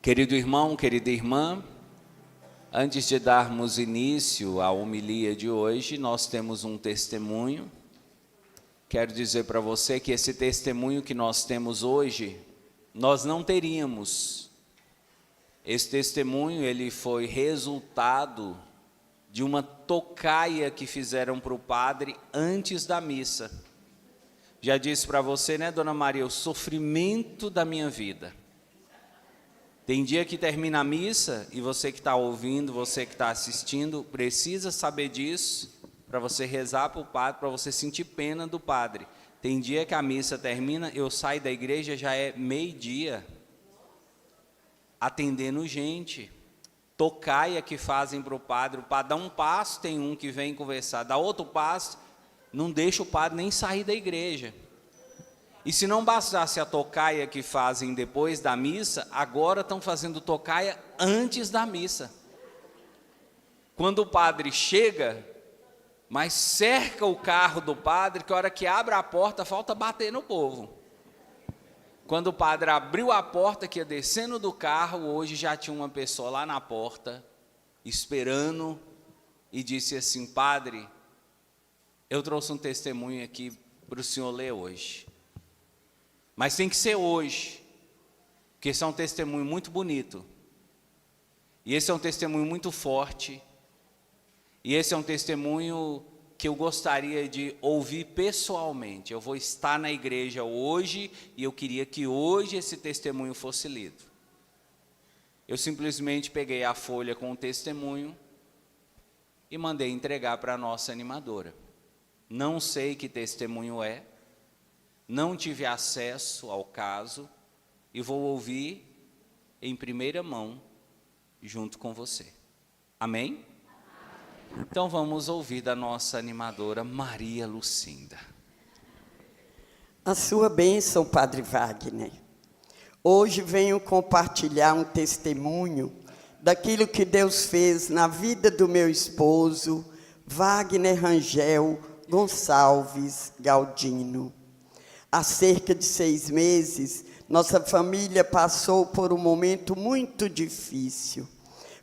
Querido irmão, querida irmã, antes de darmos início à homilia de hoje, nós temos um testemunho. Quero dizer para você que esse testemunho que nós temos hoje, nós não teríamos. Esse testemunho, ele foi resultado de uma tocaia que fizeram para o padre antes da missa. Já disse para você, né, Dona Maria, o sofrimento da minha vida. Tem dia que termina a missa e você que está ouvindo, você que está assistindo, precisa saber disso para você rezar para o padre, para você sentir pena do padre. Tem dia que a missa termina, eu saio da igreja, já é meio-dia, atendendo gente. Tocaia que fazem para o padre dá um passo, tem um que vem conversar, dá outro passo, não deixa o padre nem sair da igreja. E se não bastasse a tocaia que fazem depois da missa, agora estão fazendo tocaia antes da missa. Quando o padre chega, mas cerca o carro do padre, que a hora que abre a porta, falta bater no povo. Quando o padre abriu a porta, que ia descendo do carro, hoje já tinha uma pessoa lá na porta, esperando, e disse assim: padre, eu trouxe um testemunho aqui para o senhor ler hoje. Mas tem que ser hoje, porque esse é um testemunho muito bonito. E esse é um testemunho muito forte. E esse é um testemunho que eu gostaria de ouvir pessoalmente. Eu vou estar na igreja hoje e eu queria que hoje esse testemunho fosse lido. Eu simplesmente peguei a folha com o testemunho e mandei entregar para a nossa animadora. Não sei que testemunho é. Não tive acesso ao caso e vou ouvir em primeira mão junto com você. Amém? Então vamos ouvir da nossa animadora Maria Lucinda. A sua bênção, Padre Wagner. Hoje venho compartilhar um testemunho daquilo que Deus fez na vida do meu esposo, Wagner Rangel Gonçalves Galdino. Há cerca de 6 meses, nossa família passou por um momento muito difícil.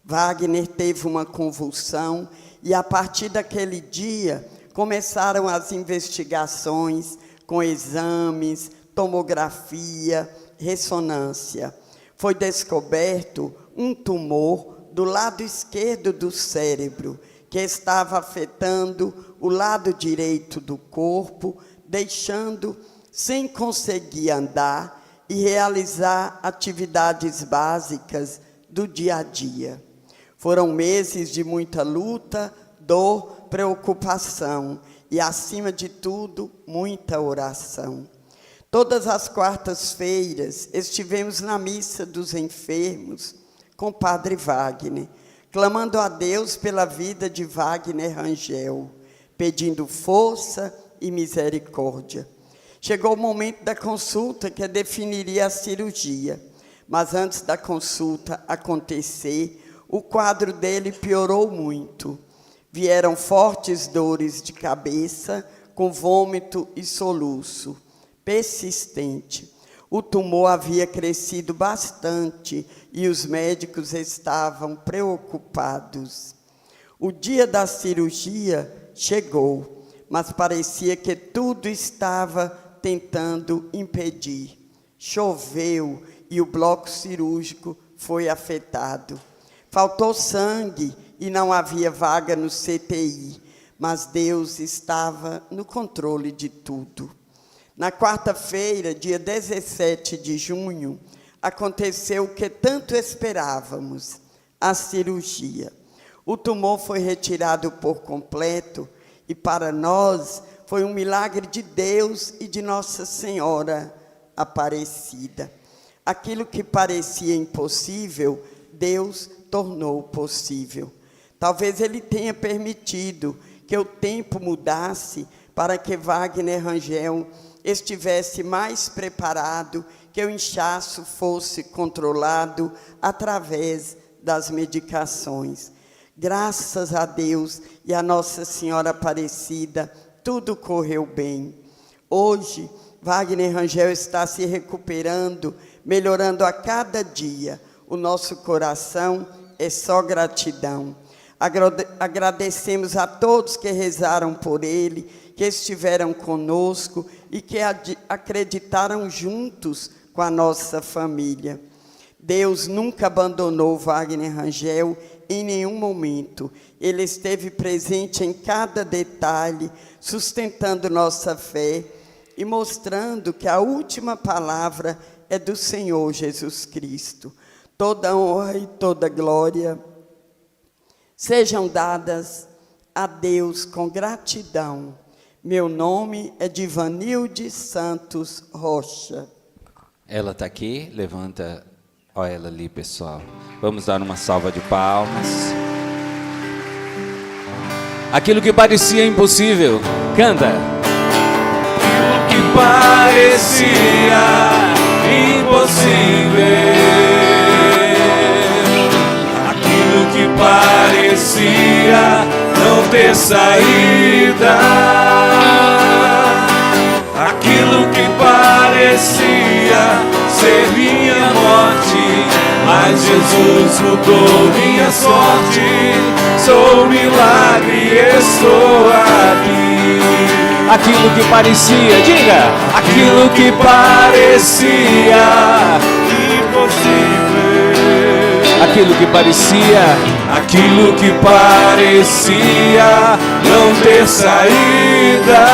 Wagner teve uma convulsão e, a partir daquele dia, começaram as investigações com exames, tomografia, ressonância. Foi descoberto um tumor do lado esquerdo do cérebro, que estava afetando o lado direito do corpo, deixando sem conseguir andar e realizar atividades básicas do dia a dia. Foram meses de muita luta, dor, preocupação e, acima de tudo, muita oração. Todas as quartas-feiras estivemos na missa dos enfermos com o Padre Wagner, clamando a Deus pela vida de Wagner Rangel, pedindo força e misericórdia. Chegou o momento da consulta, que definiria a cirurgia. Mas antes da consulta acontecer, o quadro dele piorou muito. Vieram fortes dores de cabeça, com vômito e soluço, persistente. O tumor havia crescido bastante e os médicos estavam preocupados. O dia da cirurgia chegou, mas parecia que tudo estava tentando impedir. Choveu e o bloco cirúrgico foi afetado. Faltou sangue e não havia vaga no CTI, mas Deus estava no controle de tudo. Na quarta-feira, dia 17 de junho, aconteceu o que tanto esperávamos, a cirurgia. O tumor foi retirado por completo e, para nós, foi um milagre de Deus e de Nossa Senhora Aparecida. Aquilo que parecia impossível, Deus tornou possível. Talvez Ele tenha permitido que o tempo mudasse para que Wagner Rangel estivesse mais preparado, que o inchaço fosse controlado através das medicações. Graças a Deus e a Nossa Senhora Aparecida, tudo correu bem. Hoje, Wagner Rangel está se recuperando, melhorando a cada dia. o nosso coração é só gratidão. Agradecemos a todos que rezaram por ele, que estiveram conosco e que acreditaram juntos com a nossa família. Deus nunca abandonou Wagner Rangel em nenhum momento. Ele esteve presente em cada detalhe, sustentando nossa fé e mostrando que a última palavra é do Senhor Jesus Cristo. Toda honra e toda glória sejam dadas a Deus com gratidão. Meu nome é Divanilde Santos Rocha. Ela está aqui, levanta, olha ela ali, pessoal. Vamos dar uma salva de palmas. Aquilo que parecia impossível, canta. Aquilo que parecia impossível, aquilo que parecia não ter saída, aquilo que parecia ser minha morte, mas Jesus mudou minha sorte. Sou um milagre e estou aqui. Aquilo que parecia, diga, aquilo que parecia impossível, aquilo que parecia não ter saída,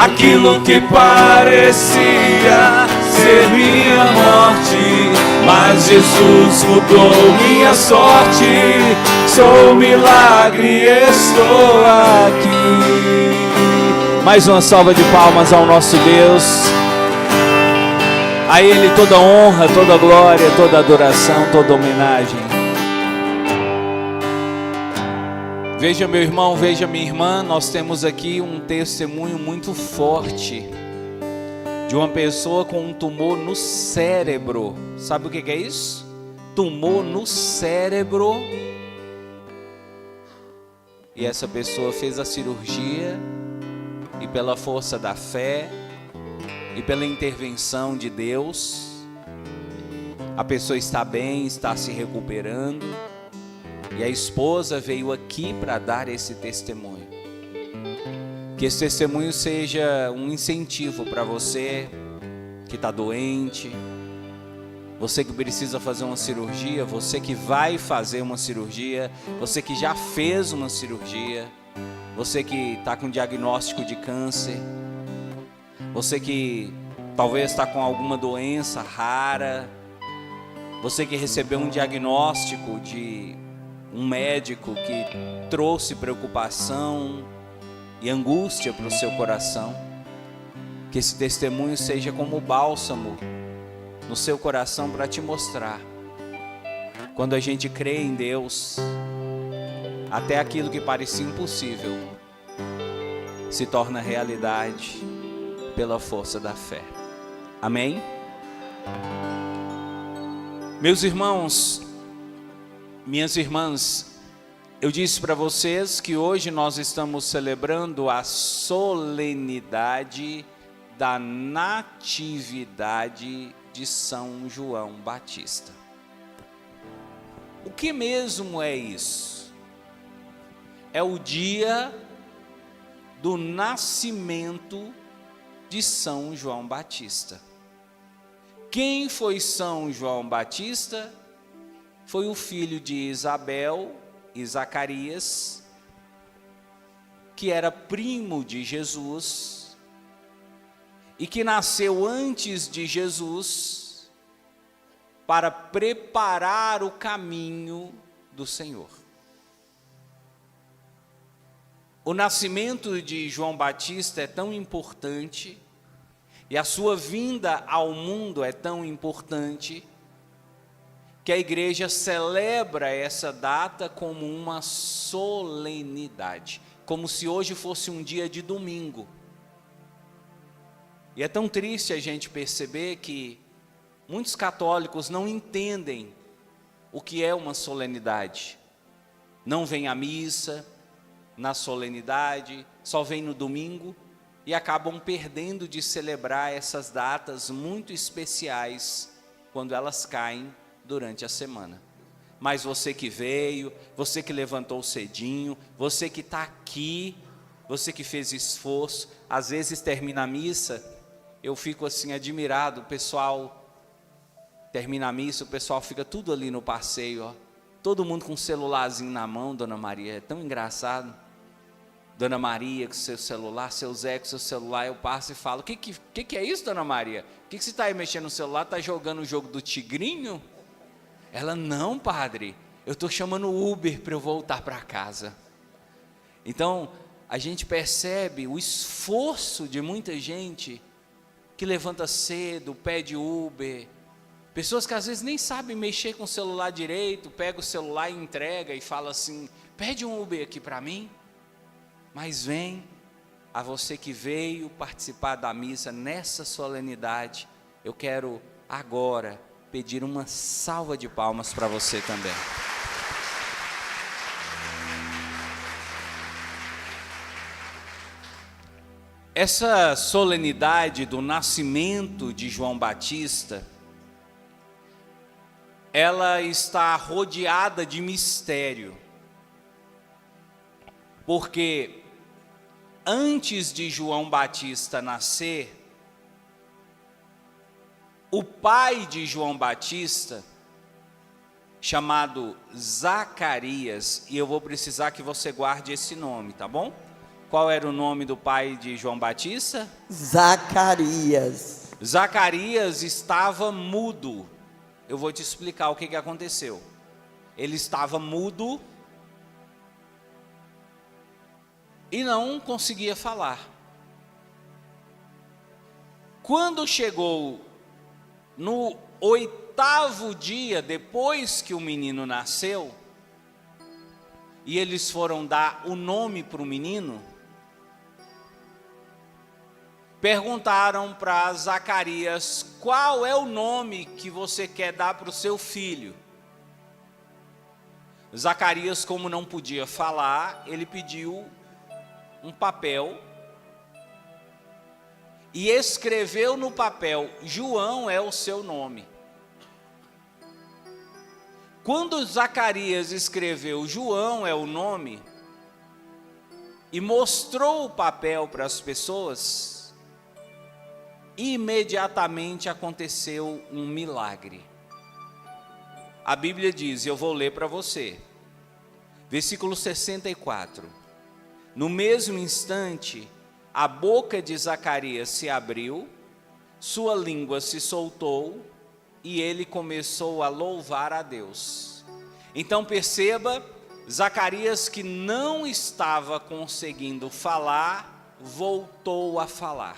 aquilo que parecia ser minha morte, mas Jesus mudou minha sorte. Sou um milagre e estou aqui. Mais uma salva de palmas ao nosso Deus. A Ele toda honra, toda glória, toda adoração, toda homenagem. Veja, meu irmão, veja, minha irmã, nós temos aqui um testemunho muito forte de uma pessoa com um tumor no cérebro. Sabe o que é isso? Tumor no cérebro. E essa pessoa fez a cirurgia e pela força da fé e pela intervenção de Deus, a pessoa está bem, está se recuperando. E a esposa veio aqui para dar esse testemunho. Que esse testemunho seja um incentivo para você que está doente, você que precisa fazer uma cirurgia, você que vai fazer uma cirurgia, você que já fez uma cirurgia, você que está com diagnóstico de câncer, você que talvez está com alguma doença rara, você que recebeu um diagnóstico de um médico que trouxe preocupação e angústia para o seu coração, que esse testemunho seja como bálsamo no seu coração para te mostrar, quando a gente crê em Deus, até aquilo que parecia impossível se torna realidade pela força da fé. Amém? Meus irmãos, minhas irmãs, eu disse para vocês que hoje nós estamos celebrando a solenidade da Natividade de São João Batista. O que mesmo é isso? É o dia do nascimento de São João Batista. Quem foi São João Batista? Foi o filho de Isabel e Zacarias, que era primo de Jesus e que nasceu antes de Jesus para preparar o caminho do Senhor. O nascimento de João Batista é tão importante e a sua vinda ao mundo é tão importante que a igreja celebra essa data como uma solenidade, como se hoje fosse um dia de domingo. E é tão triste a gente perceber que muitos católicos não entendem o que é uma solenidade. Não vêm à missa na solenidade, só vêm no domingo e acabam perdendo de celebrar essas datas muito especiais quando elas caem durante a semana. Mas você que veio, você que levantou cedinho, você que está aqui, você que fez esforço, às vezes termina a missa, eu fico assim admirado, o pessoal termina a missa, o pessoal fica tudo ali no passeio, ó, todo mundo com um celularzinho na mão, Dona Maria, é tão engraçado. Dona Maria com seu celular, seu Zé com seu celular, eu passo e falo, o que é isso, Dona Maria? O que você está aí mexendo no celular, está jogando o jogo do tigrinho? Ela, não, padre, eu estou chamando o Uber para eu voltar para casa. Então, a gente percebe o esforço de muita gente que levanta cedo, pede Uber, pessoas que às vezes nem sabem mexer com o celular direito, pega o celular e entrega e fala assim, pede um Uber aqui para mim. Mas vem, a você que veio participar da missa nessa solenidade, eu quero agora pedir uma salva de palmas para você também. Essa solenidade do nascimento de João Batista, ela está rodeada de mistério, porque antes de João Batista nascer, o pai de João Batista, chamado Zacarias, e eu vou precisar que você guarde esse nome, tá bom? Qual era o nome do pai de João Batista? Zacarias. Zacarias estava mudo. Eu vou te explicar o que aconteceu. Ele estava mudo e não conseguia falar. Quando chegou no 8º dia depois que o menino nasceu, e eles foram dar o nome para o menino, perguntaram para Zacarias, qual é o nome que você quer dar para o seu filho? Zacarias, como não podia falar, ele pediu um papel e escreveu no papel, João é o seu nome. Quando Zacarias escreveu João é o nome e mostrou o papel para as pessoas, imediatamente aconteceu um milagre. A Bíblia diz, eu vou ler para você, versículo 64. No mesmo instante, a boca de Zacarias se abriu, sua língua se soltou e ele começou a louvar a Deus. Então perceba, Zacarias, que não estava conseguindo falar, voltou a falar.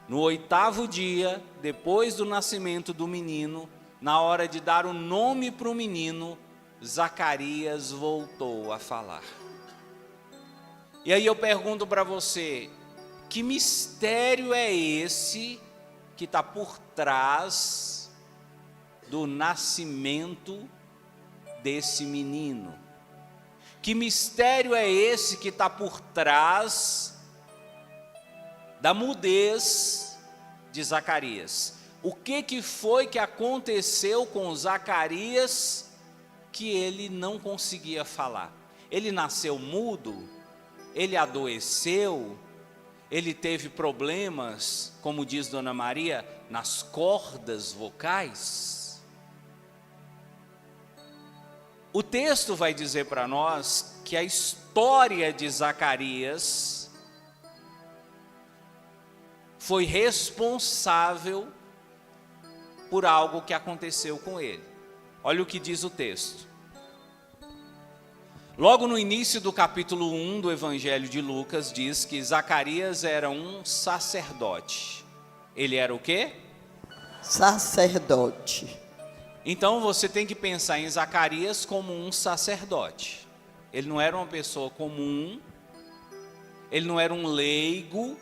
No 8º dia, depois do nascimento do menino, na hora de dar o nome para o menino, Zacarias voltou a falar. E aí eu pergunto para você, que mistério é esse que está por trás do nascimento desse menino? Que mistério é esse que está por trás da mudez de Zacarias? O que foi que aconteceu com Zacarias que ele não conseguia falar? Ele nasceu mudo? Ele adoeceu? Ele teve problemas, como diz Dona Maria, nas cordas vocais? O texto vai dizer para nós que a história de Zacarias foi responsável por algo que aconteceu com ele. Olha o que diz o texto. Logo no início do capítulo 1 do Evangelho de Lucas, diz que Zacarias era um sacerdote. Ele era o quê? Sacerdote. Então você tem que pensar em Zacarias como um sacerdote. Ele não era uma pessoa comum, ele não era um leigo,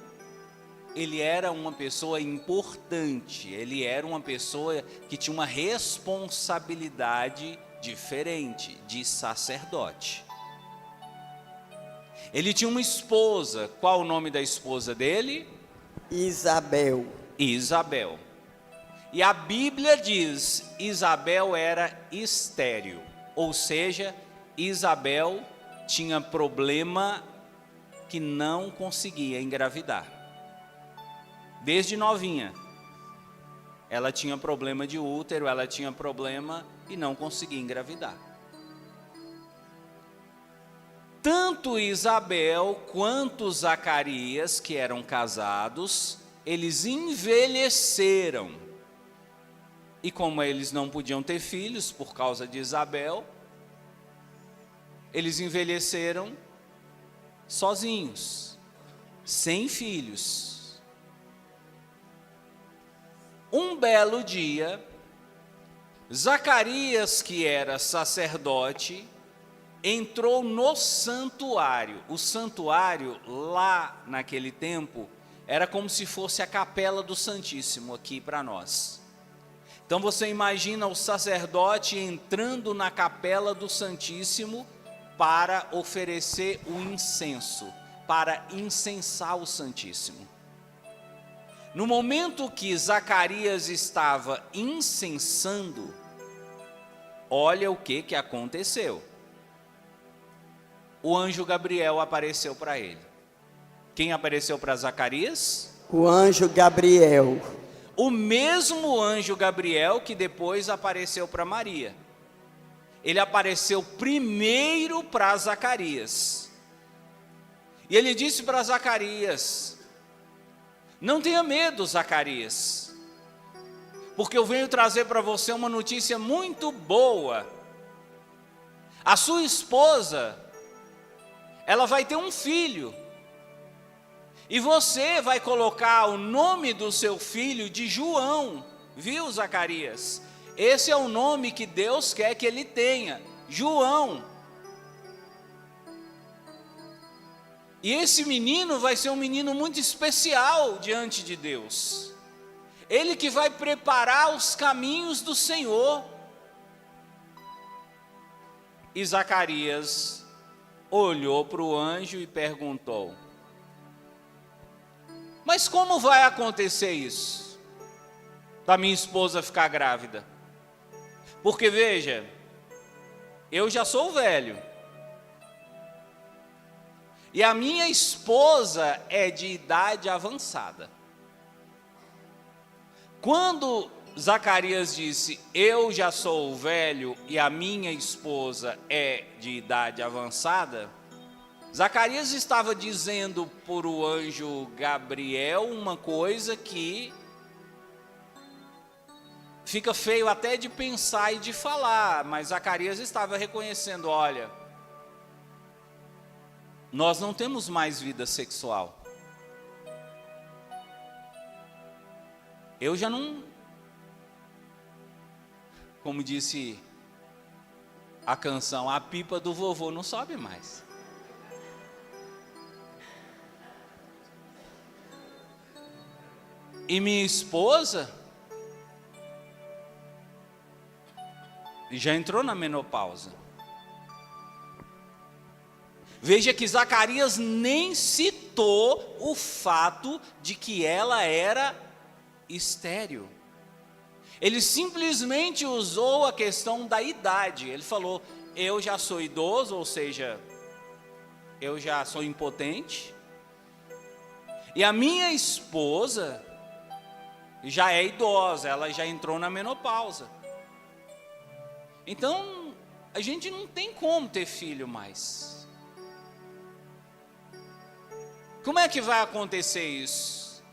ele era uma pessoa importante, ele era uma pessoa que tinha uma responsabilidade diferente de sacerdote. Ele tinha uma esposa. Qual o nome da esposa dele? Isabel. Isabel. E a Bíblia diz, Isabel era estéril, ou seja, Isabel tinha problema que não conseguia engravidar. Desde novinha, ela tinha problema de útero, ela tinha problema e não conseguia engravidar. Tanto Isabel quanto Zacarias, que eram casados, eles envelheceram. E como eles não podiam ter filhos por causa de Isabel, eles envelheceram sozinhos, sem filhos. Um belo dia, Zacarias, que era sacerdote, entrou no santuário. O santuário, lá naquele tempo, era como se fosse a capela do Santíssimo aqui para nós. Então você imagina o sacerdote entrando na capela do Santíssimo para oferecer o incenso, para incensar o Santíssimo. No momento que Zacarias estava incensando, olha o que aconteceu. O anjo Gabriel apareceu para ele. Quem apareceu para Zacarias? O anjo Gabriel. O mesmo anjo Gabriel que depois apareceu para Maria. Ele apareceu primeiro para Zacarias. E ele disse para Zacarias: não tenha medo, Zacarias, porque eu venho trazer para você uma notícia muito boa. A sua esposa, ela vai ter um filho. E você vai colocar o nome do seu filho de João, viu, Zacarias? Esse é o nome que Deus quer que ele tenha, João. E esse menino vai ser um menino muito especial diante de Deus. Ele que vai preparar os caminhos do Senhor. E Zacarias olhou para o anjo e perguntou: mas como vai acontecer isso? Da minha esposa ficar grávida? Porque veja, eu já sou velho. E a minha esposa é de idade avançada. Quando Zacarias disse, eu já sou velho e a minha esposa é de idade avançada, Zacarias estava dizendo por o anjo Gabriel uma coisa que fica feio até de pensar e de falar, mas Zacarias estava reconhecendo, olha, nós não temos mais vida sexual. Eu já não, como disse a canção, a pipa do vovô não sobe mais. E minha esposa já entrou na menopausa. Veja que Zacarias nem citou o fato de que ela era estéril. Ele simplesmente usou a questão da idade. Ele falou, eu já sou idoso, ou seja, eu já sou impotente. E a minha esposa já é idosa, ela já entrou na menopausa. Então, a gente não tem como ter filho mais. Como é que vai acontecer isso?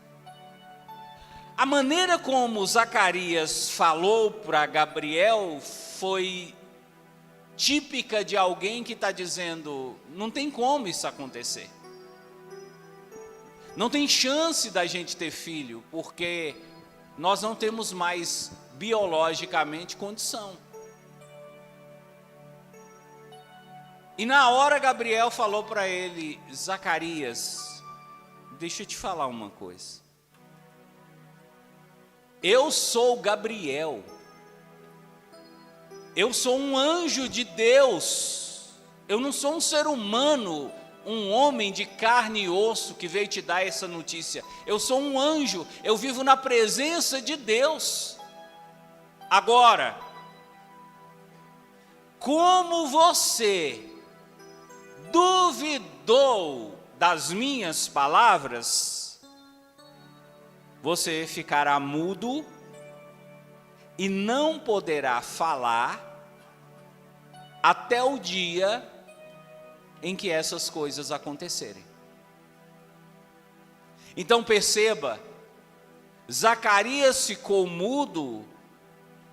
A maneira como Zacarias falou para Gabriel foi típica de alguém que está dizendo, não tem como isso acontecer. Não tem chance da gente ter filho, porque nós não temos mais biologicamente condição. E na hora Gabriel falou para ele, Zacarias, deixa eu te falar uma coisa. Eu sou Gabriel. Eu sou um anjo de Deus. Eu não sou um ser humano, um homem de carne e osso que veio te dar essa notícia. Eu sou um anjo, eu vivo na presença de Deus. Agora, como você duvidou das minhas palavras, você ficará mudo e não poderá falar até o dia em que essas coisas acontecerem. Então perceba, Zacarias ficou mudo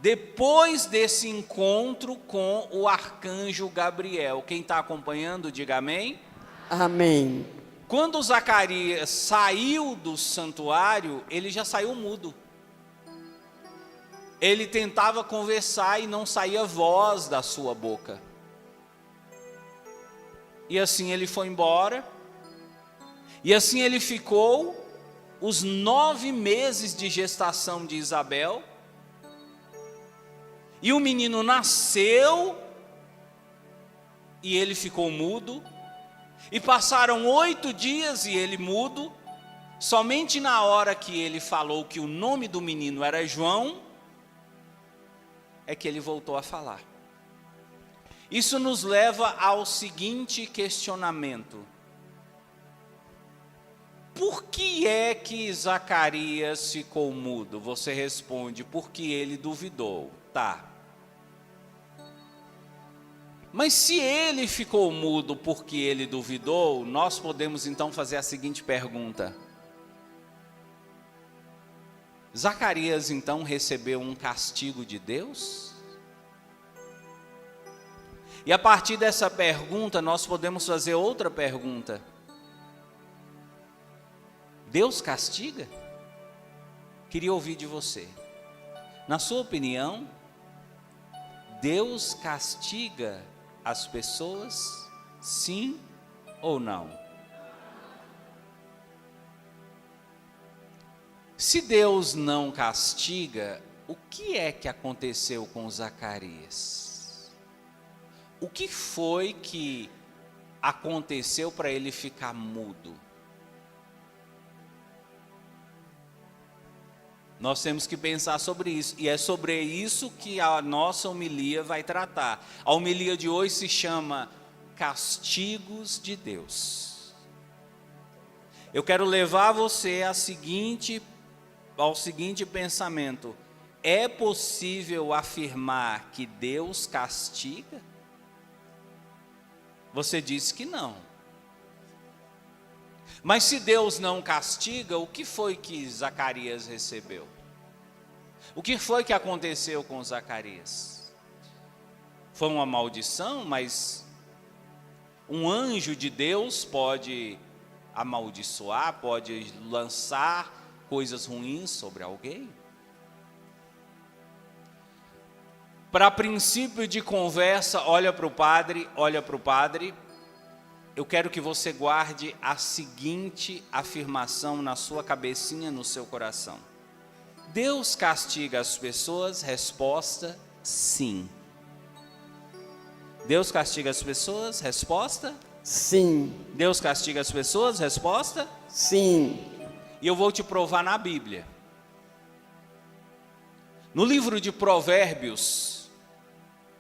depois desse encontro com o arcanjo Gabriel. Quem está acompanhando, diga amém. Amém. Quando Zacarias saiu do santuário, ele já saiu mudo. Ele tentava conversar e não saía voz da sua boca. E assim ele foi embora. E assim ele ficou os 9 meses de gestação de Isabel. E o menino nasceu e ele ficou mudo. E passaram 8 dias e ele mudo. Somente na hora que ele falou que o nome do menino era João, é que ele voltou a falar. Isso nos leva ao seguinte questionamento: por que é que Zacarias ficou mudo? Você responde, porque ele duvidou. Tá. Mas se ele ficou mudo porque ele duvidou, nós podemos então fazer a seguinte pergunta: Zacarias então recebeu um castigo de Deus? E a partir dessa pergunta nós podemos fazer outra pergunta: Deus castiga? Queria ouvir de você. Na sua opinião, Deus castiga as pessoas, sim ou não? Se Deus não castiga, o que é que aconteceu com Zacarias? O que foi que aconteceu para ele ficar mudo? Nós temos que pensar sobre isso, e é sobre isso que a nossa homilia vai tratar. A homilia de hoje se chama Castigos de Deus. Eu quero levar você ao seguinte pensamento: é possível afirmar que Deus castiga? Você disse que não. Mas se Deus não castiga, o que foi que Zacarias recebeu? O que foi que aconteceu com Zacarias? Foi uma maldição, mas um anjo de Deus pode amaldiçoar, pode lançar coisas ruins sobre alguém? Para princípio de conversa, olha para o padre. Eu quero que você guarde a seguinte afirmação na sua cabecinha, no seu coração: Deus castiga as pessoas? Resposta: sim. Deus castiga as pessoas? Resposta: sim. Deus castiga as pessoas? Resposta: sim. E eu vou te provar na Bíblia. No livro de Provérbios,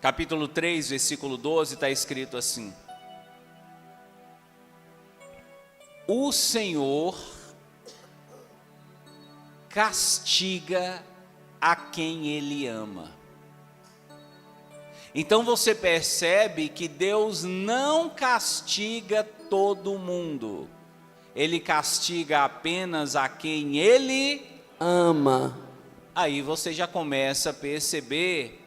capítulo 3, versículo 12, está escrito assim: o Senhor castiga a quem Ele ama. Então você percebe que Deus não castiga todo mundo. Ele castiga apenas a quem Ele ama. Aí você já começa a perceber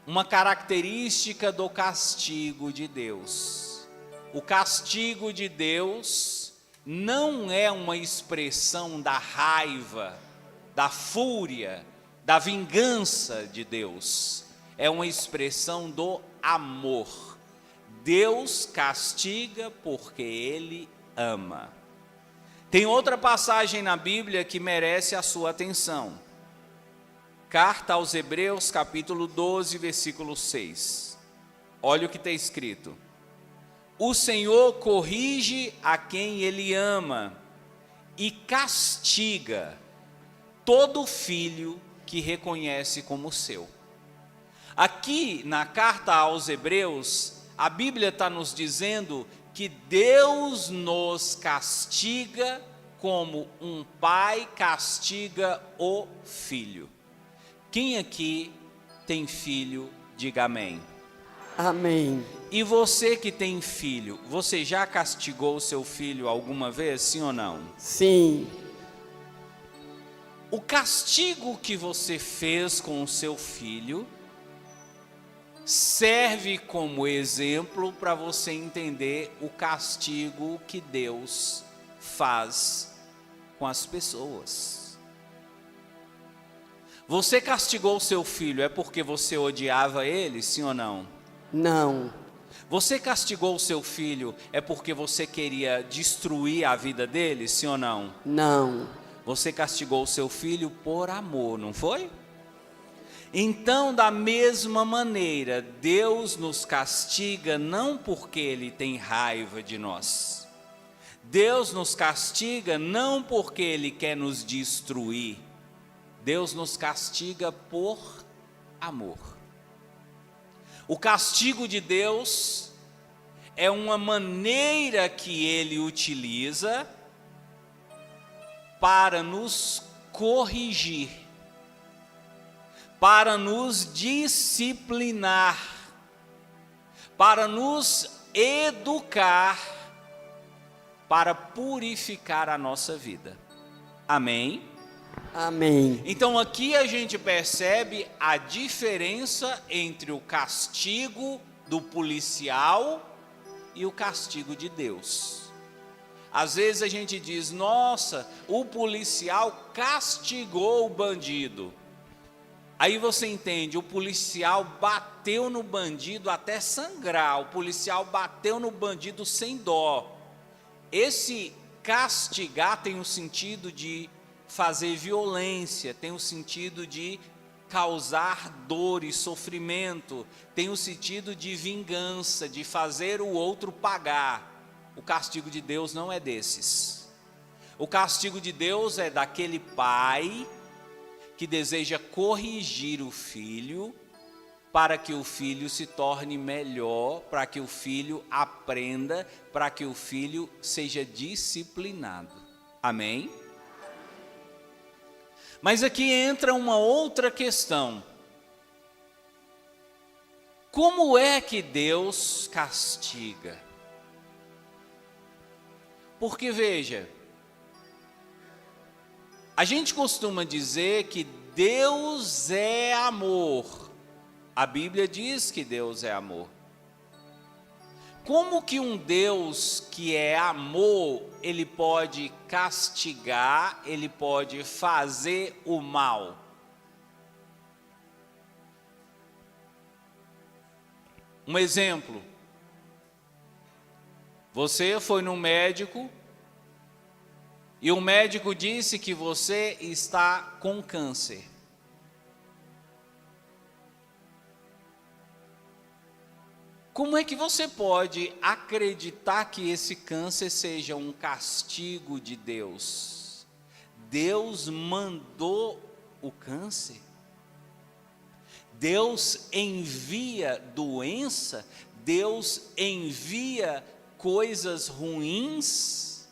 uma característica do castigo de Deus. O castigo de Deus não é uma expressão da raiva, da fúria, da vingança de Deus. É uma expressão do amor. Deus castiga porque Ele ama. Tem outra passagem na Bíblia que merece a sua atenção. Carta aos Hebreus, capítulo 12, versículo 6. Olha o que está escrito: o Senhor corrige a quem Ele ama e castiga todo filho que reconhece como seu. Aqui na carta aos Hebreus, a Bíblia está nos dizendo que Deus nos castiga como um pai castiga o filho. Quem aqui tem filho, diga amém. Amém. E você que tem filho, você já castigou o seu filho alguma vez, sim ou não? Sim. O castigo que você fez com o seu filho serve como exemplo para você entender o castigo que Deus faz com as pessoas. Você castigou o seu filho, é porque você odiava ele, sim ou não? Não. Você castigou o seu filho, é porque você queria destruir a vida dele, sim ou não? Não. Você castigou o seu filho por amor, não foi? Então, da mesma maneira, Deus nos castiga não porque Ele tem raiva de nós. Deus nos castiga não porque Ele quer nos destruir. Deus nos castiga por amor. O castigo de Deus é uma maneira que Ele utiliza para nos corrigir, para nos disciplinar, para nos educar, para purificar a nossa vida. Amém? Amém. Então aqui a gente percebe a diferença entre o castigo do policial e o castigo de Deus. Às vezes a gente diz, nossa, o policial castigou o bandido. Aí você entende, o policial bateu no bandido até sangrar, o policial bateu no bandido sem dó. Esse castigar tem o sentido de fazer violência, tem o sentido de causar dor e sofrimento, tem o sentido de vingança, de fazer o outro pagar. O castigo de Deus não é desses. O castigo de Deus é daquele pai que deseja corrigir o filho, para que o filho se torne melhor, para que o filho aprenda, para que o filho seja disciplinado. Amém? Mas aqui entra uma outra questão. Como é que Deus castiga? Porque veja, a gente costuma dizer que Deus é amor. A Bíblia diz que Deus é amor. Como que um Deus que é amor, ele pode castigar, ele pode fazer o mal? Um exemplo. Você foi no médico e o médico disse que você está com câncer. Como é que você pode acreditar que esse câncer seja um castigo de Deus? Deus mandou o câncer? Deus envia doença? Deus envia coisas ruins?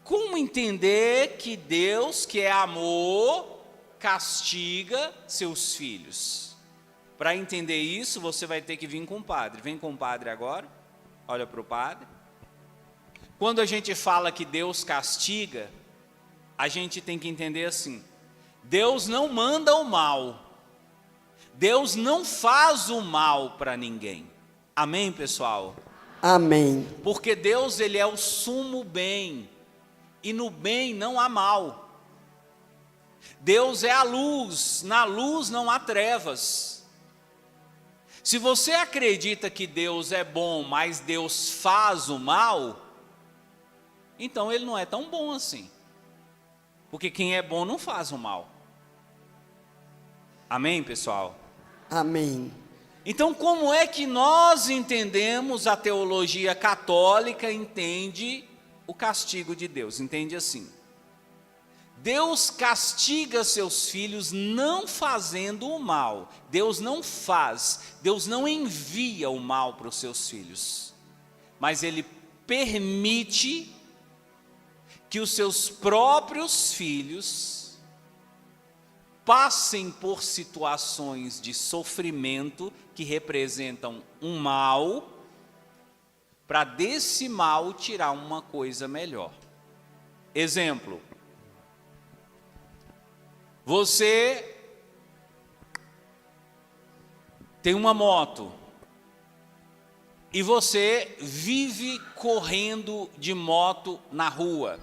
Como entender que Deus, que é amor, castiga seus filhos? Para entender isso, você vai ter que vir com o padre. Vem com o padre agora. Olha para o padre. Quando a gente fala que Deus castiga, a gente tem que entender assim: Deus não manda o mal. Deus não faz o mal para ninguém. Amém, pessoal? Amém. Porque Deus, ele é o sumo bem. E no bem não há mal. Deus é a luz, na luz não há trevas. Se você acredita que Deus é bom, mas Deus faz o mal, então Ele não é tão bom assim. Porque quem é bom não faz o mal. Amém, pessoal? Amém. Então, como é que nós entendemos, a teologia católica entende o castigo de Deus? Entende assim: Deus castiga seus filhos não fazendo o mal. Deus não faz, Deus não envia o mal para os seus filhos. Mas Ele permite que os seus próprios filhos passem por situações de sofrimento que representam um mal, para desse mal tirar uma coisa melhor. Exemplo: você tem uma moto e você vive correndo de moto na rua.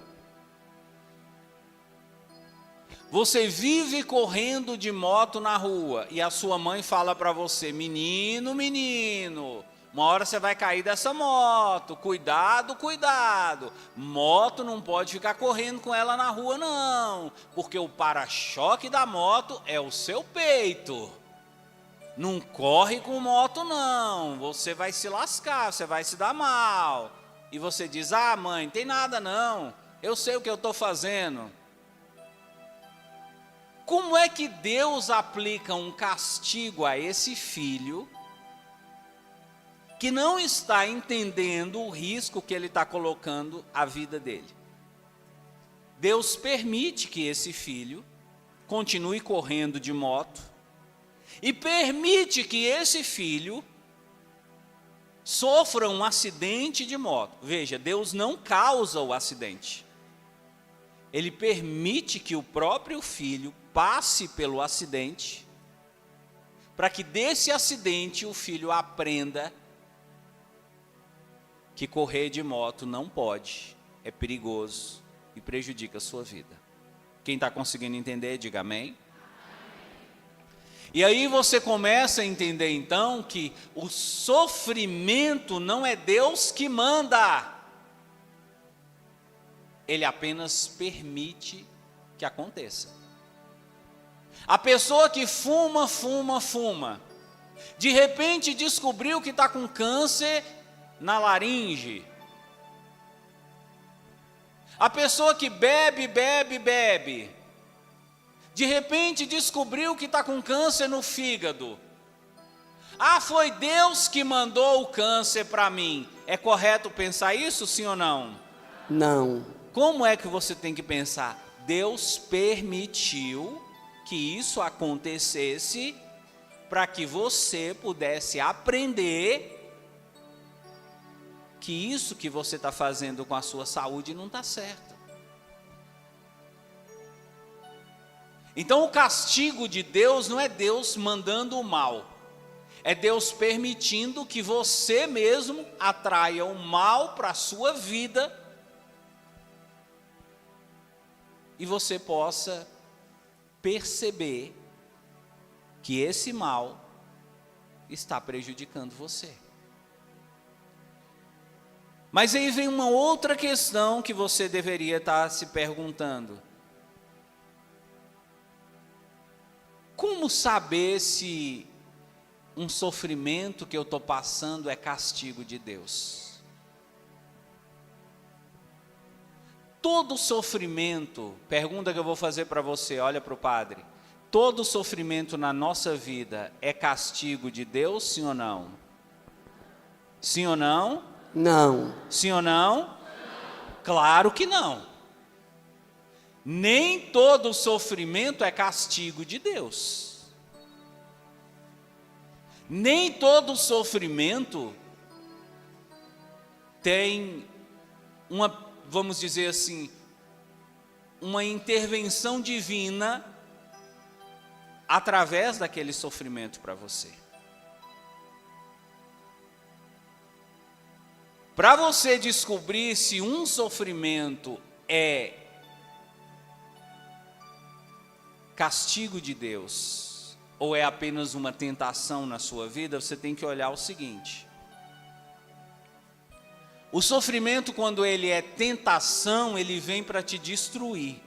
Você vive correndo de moto na rua e a sua mãe fala para você: menino, uma hora você vai cair dessa moto, cuidado, cuidado. Moto não pode ficar correndo com ela na rua não, porque o para-choque da moto é o seu peito. Não corre com moto não, você vai se lascar, você vai se dar mal. E você diz: ah mãe, não tem nada não, eu sei o que eu estou fazendo. Como é que Deus aplica um castigo a esse filho que não está entendendo o risco que ele está colocando à vida dele? Deus permite que esse filho continue correndo de moto e permite que esse filho sofra um acidente de moto. Veja, Deus não causa o acidente. Ele permite que o próprio filho passe pelo acidente, para que desse acidente o filho aprenda que correr de moto não pode, é perigoso e prejudica a sua vida. Quem está conseguindo entender, diga amém. E aí você começa a entender então que o sofrimento não é Deus que manda, Ele apenas permite que aconteça. A pessoa que fuma, de repente descobriu que está com câncer na laringe. A pessoa que bebe, de repente descobriu que está com câncer no fígado. Ah, foi Deus que mandou o câncer para mim. É correto pensar isso, sim ou não? Não. Como é que você tem que pensar? Deus permitiu que isso acontecesse para que você pudesse aprender que isso que você está fazendo com a sua saúde não está certo. Então o castigo de Deus não é Deus mandando o mal, é Deus permitindo que você mesmo atraia o mal para a sua vida e você possa perceber que esse mal está prejudicando você. Mas aí vem uma outra questão que você deveria estar se perguntando: como saber se um sofrimento que eu estou passando é castigo de Deus? Todo sofrimento, pergunta que eu vou fazer para você, olha para o padre. Todo sofrimento na nossa vida é castigo de Deus, sim ou não? Sim ou não? Não. Sim ou não? Claro que não. Nem todo sofrimento é castigo de Deus. Nem todo sofrimento tem uma, vamos dizer assim, uma intervenção divina através daquele sofrimento para você. Para você descobrir se um sofrimento é castigo de Deus ou é apenas uma tentação na sua vida, você tem que olhar o seguinte: o sofrimento, quando ele é tentação, ele vem para te destruir.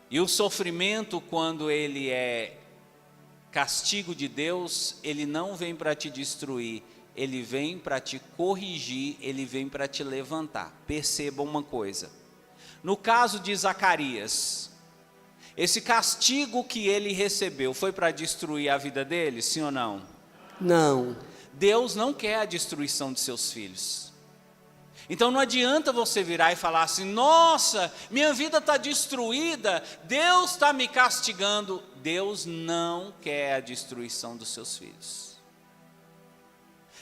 E o sofrimento, quando ele é castigo de Deus, ele não vem para te destruir, ele vem para te corrigir, ele vem para te levantar. Perceba uma coisa: No caso de Zacarias, esse castigo que ele recebeu foi para destruir a vida dele, sim ou não? Não. Deus não quer a destruição de seus filhos. Então não adianta você virar e falar assim: nossa, minha vida está destruída, Deus está me castigando. Deus não quer a destruição dos seus filhos.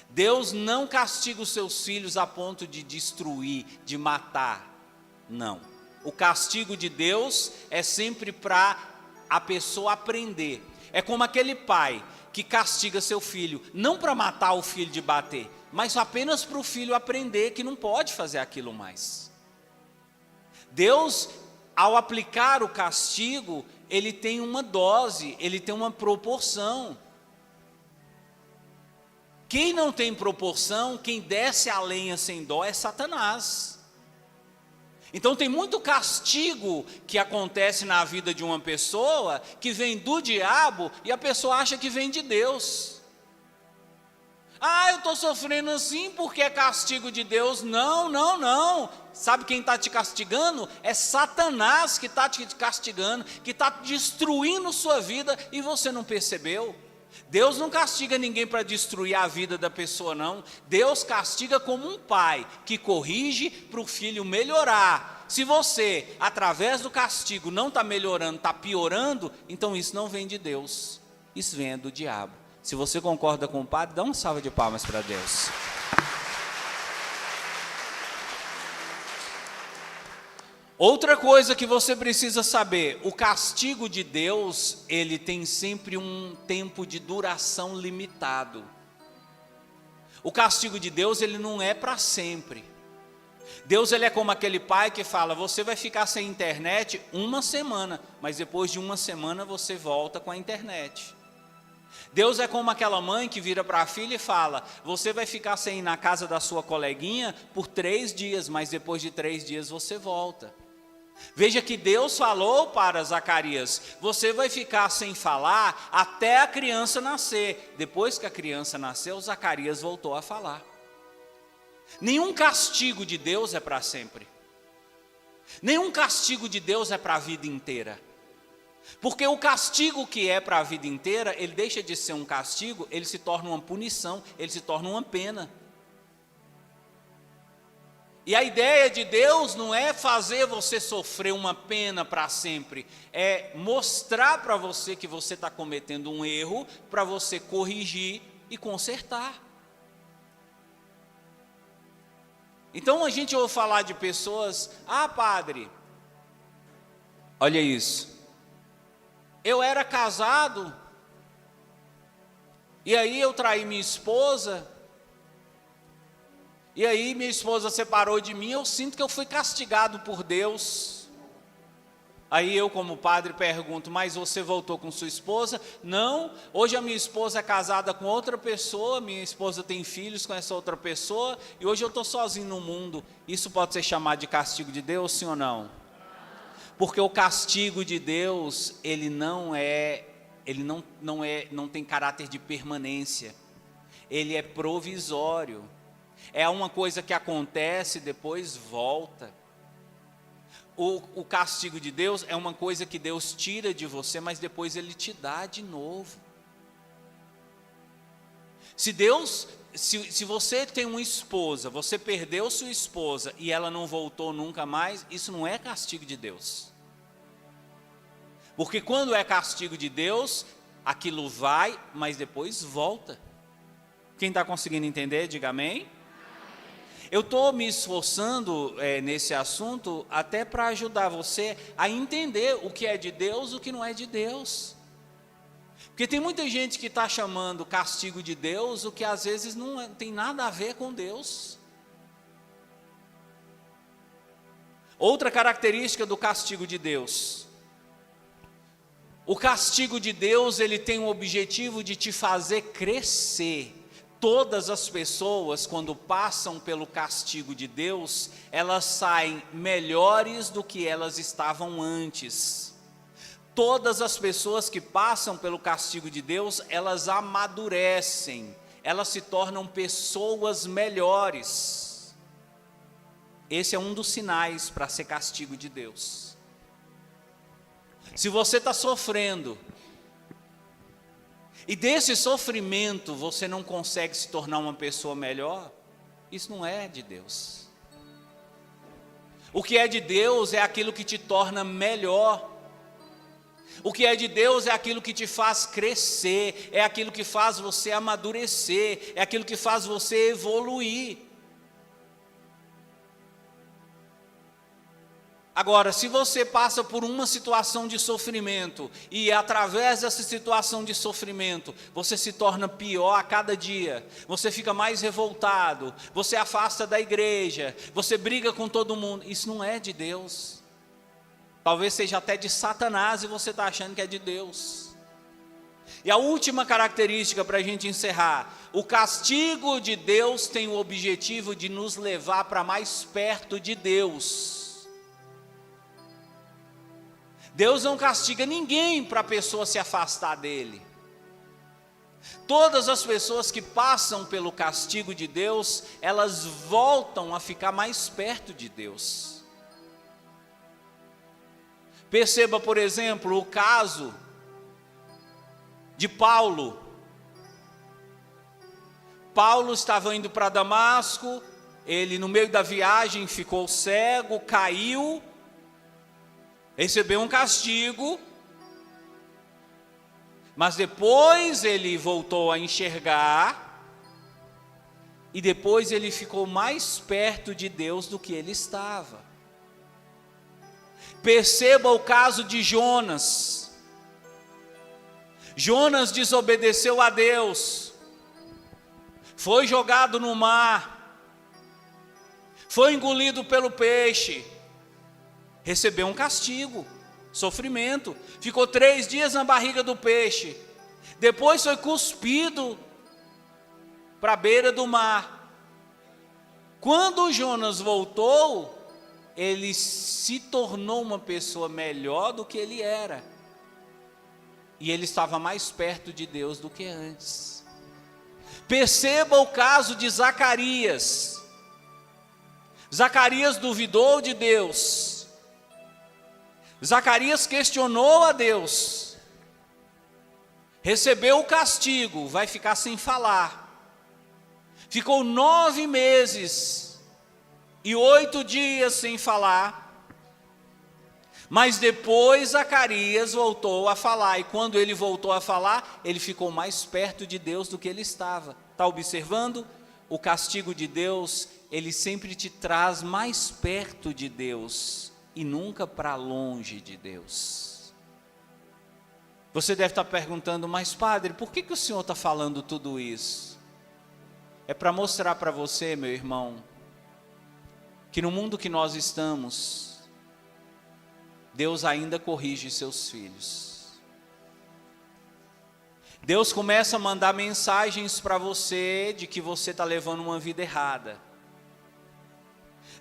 Deus não castiga os seus filhos a ponto de destruir, de matar. Não. O castigo de Deus é sempre para a pessoa aprender. É como aquele pai que castiga seu filho, não para matar o filho de bater, mas apenas para o filho aprender que não pode fazer aquilo mais. Deus, ao aplicar o castigo, ele tem uma dose, ele tem uma proporção. Quem não tem proporção, quem desce a lenha sem dó é Satanás. Então tem muito castigo que acontece na vida de uma pessoa, que vem do diabo, e a pessoa acha que vem de Deus. Ah, eu estou sofrendo assim porque é castigo de Deus. Não, não, não. Sabe quem está te castigando? É Satanás que está te castigando, que está destruindo sua vida e você não percebeu. Deus não castiga ninguém para destruir a vida da pessoa, não. Deus castiga como um pai que corrige para o filho melhorar. Se você, através do castigo, não está melhorando, está piorando, então isso não vem de Deus, isso vem do diabo. Se você concorda com o padre, dá uma salva de palmas para Deus. Outra coisa que você precisa saber, o castigo de Deus, ele tem sempre um tempo de duração limitado. O castigo de Deus, ele não é para sempre. Deus, ele é como aquele pai que fala: você vai ficar sem internet uma semana, mas depois de uma semana você volta com a internet. Deus é como aquela mãe que vira para a filha e fala: você vai ficar sem ir na casa da sua coleguinha por 3 dias, mas depois de 3 dias você volta. Veja que Deus falou para Zacarias: você vai ficar sem falar até a criança nascer. Depois que a criança nasceu, Zacarias voltou a falar. Nenhum castigo de Deus é para sempre. Nenhum castigo de Deus é para a vida inteira. Porque o castigo que é para a vida inteira, ele deixa de ser um castigo, ele se torna uma punição, ele se torna uma pena. E a ideia de Deus não é fazer você sofrer uma pena para sempre, é mostrar para você que você está cometendo um erro, para você corrigir e consertar. Então a gente ouve falar de pessoas: ah, padre, olha isso, eu era casado, e aí eu traí minha esposa, e aí minha esposa separou de mim, eu sinto que eu fui castigado por Deus. Aí eu, como padre, pergunto: mas você voltou com sua esposa? Não, hoje a minha esposa é casada com outra pessoa, minha esposa tem filhos com essa outra pessoa, e hoje eu estou sozinho no mundo. Isso pode ser chamado de castigo de Deus, sim ou não? Porque o castigo de Deus, ele não tem caráter de permanência, ele é provisório. É uma coisa que acontece e depois volta. O castigo de Deus é uma coisa que Deus tira de você, mas depois Ele te dá de novo. Se você tem uma esposa, você perdeu sua esposa e ela não voltou nunca mais, isso não é castigo de Deus. Porque quando é castigo de Deus, aquilo vai, mas depois volta. Quem está conseguindo entender, diga amém. Eu estou me esforçando nesse assunto até para ajudar você a entender o que é de Deus e o que não é de Deus. Porque tem muita gente que está chamando castigo de Deus, o que às vezes não tem nada a ver com Deus. Outra característica do castigo de Deus: o castigo de Deus, ele tem o objetivo de te fazer crescer. Todas as pessoas, quando passam pelo castigo de Deus, elas saem melhores do que elas estavam antes. Todas as pessoas que passam pelo castigo de Deus, elas amadurecem, elas se tornam pessoas melhores. esse é um dos sinais para ser castigo de Deus. Se você está sofrendo, e desse sofrimento você não consegue se tornar uma pessoa melhor, isso não é de Deus. O que é de Deus é aquilo que te torna melhor. O que é de Deus é aquilo que te faz crescer, é aquilo que faz você amadurecer, é aquilo que faz você evoluir. Agora, se você passa por uma situação de sofrimento, e através dessa situação de sofrimento, você se torna pior a cada dia, você fica mais revoltado, você afasta da igreja, você briga com todo mundo, isso não é de Deus. Talvez seja até de Satanás e você está achando que é de Deus. E a última característica para a gente encerrar: o castigo de Deus tem o objetivo de nos levar para mais perto de Deus. Deus não castiga ninguém para a pessoa se afastar dele. Todas as pessoas que passam pelo castigo de Deus, elas voltam a ficar mais perto de Deus. Perceba, por exemplo, o caso de Paulo. Paulo estava indo para Damasco, ele no meio da viagem ficou cego, caiu, recebeu um castigo, mas depois ele voltou a enxergar, e depois ele ficou mais perto de Deus do que ele estava. Perceba o caso de Jonas. Jonas desobedeceu a Deus, foi jogado no mar, foi engolido pelo peixe, recebeu um castigo, sofrimento, ficou 3 dias na barriga do peixe, depois foi cuspido para a beira do mar. Quando Jonas voltou, ele se tornou uma pessoa melhor do que ele era, e ele estava mais perto de Deus do que antes. Perceba o caso de Zacarias. Zacarias duvidou de Deus, Zacarias questionou a Deus, recebeu o castigo, vai ficar sem falar, ficou 9 meses e 8 dias sem falar, mas depois Zacarias voltou a falar, e quando ele voltou a falar, ele ficou mais perto de Deus do que ele estava. Está observando? O castigo de Deus, ele sempre te traz mais perto de Deus, e nunca para longe de Deus. Você deve estar perguntando, mas padre, por que o senhor está falando tudo isso? É para mostrar para você, meu irmão, que no mundo que nós estamos, Deus ainda corrige seus filhos. Deus começa a mandar mensagens para você de que você está levando uma vida errada.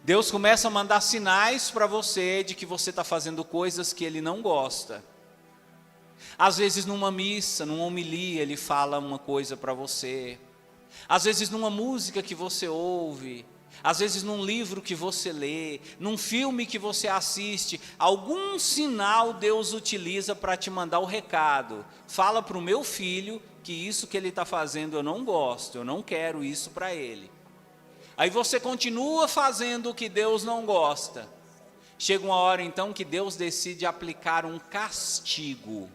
Deus começa a mandar sinais para você de que você está fazendo coisas que Ele não gosta. Às vezes numa missa, numa homilia, Ele fala uma coisa para você. Às vezes numa música que você ouve. Às vezes num livro que você lê. Num filme que você assiste. Algum sinal Deus utiliza para te mandar o recado. Fala para o meu filho que isso que ele está fazendo eu não gosto. Eu não quero isso para ele. Aí você continua fazendo o que Deus não gosta. Chega uma hora então que Deus decide aplicar um castigo.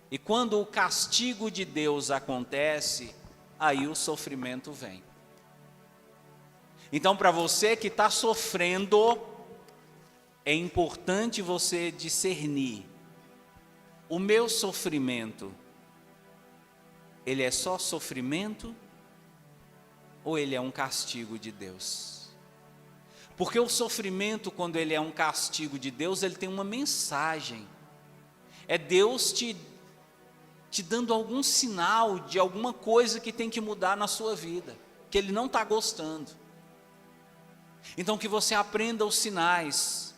E quando o castigo de Deus acontece, aí o sofrimento vem. Então, para você que está sofrendo, é importante você discernir. O meu sofrimento, ele é só sofrimento? Ou ele é um castigo de Deus? Porque o sofrimento, quando ele é um castigo de Deus, ele tem uma mensagem. É Deus te dando algum sinal de alguma coisa que tem que mudar na sua vida, que Ele não está gostando. Então que você aprenda os sinais,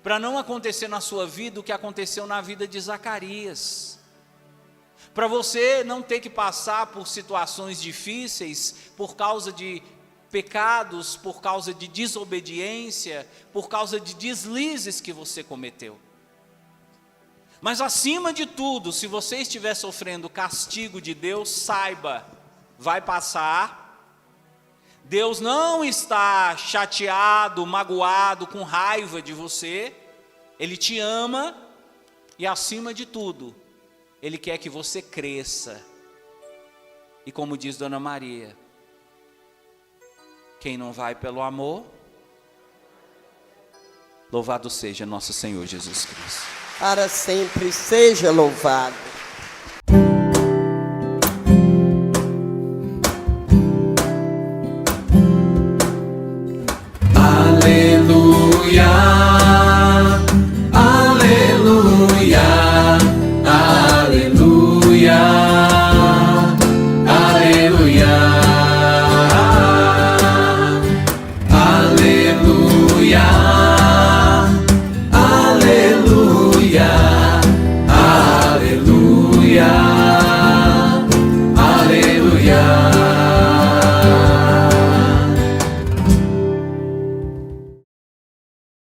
para não acontecer na sua vida o que aconteceu na vida de Zacarias. Para você não ter que passar por situações difíceis por causa de pecados por causa de desobediência, por causa de deslizes que você cometeu. Mas acima de tudo, se você estiver sofrendo o castigo de Deus, saiba, vai passar. Deus não está chateado, magoado, com raiva de você. Ele te ama e, acima de tudo, Ele quer que você cresça. E como diz Dona Maria, quem não vai pelo amor, louvado seja nosso Senhor Jesus Cristo. Para sempre seja louvado. Aleluia, aleluia.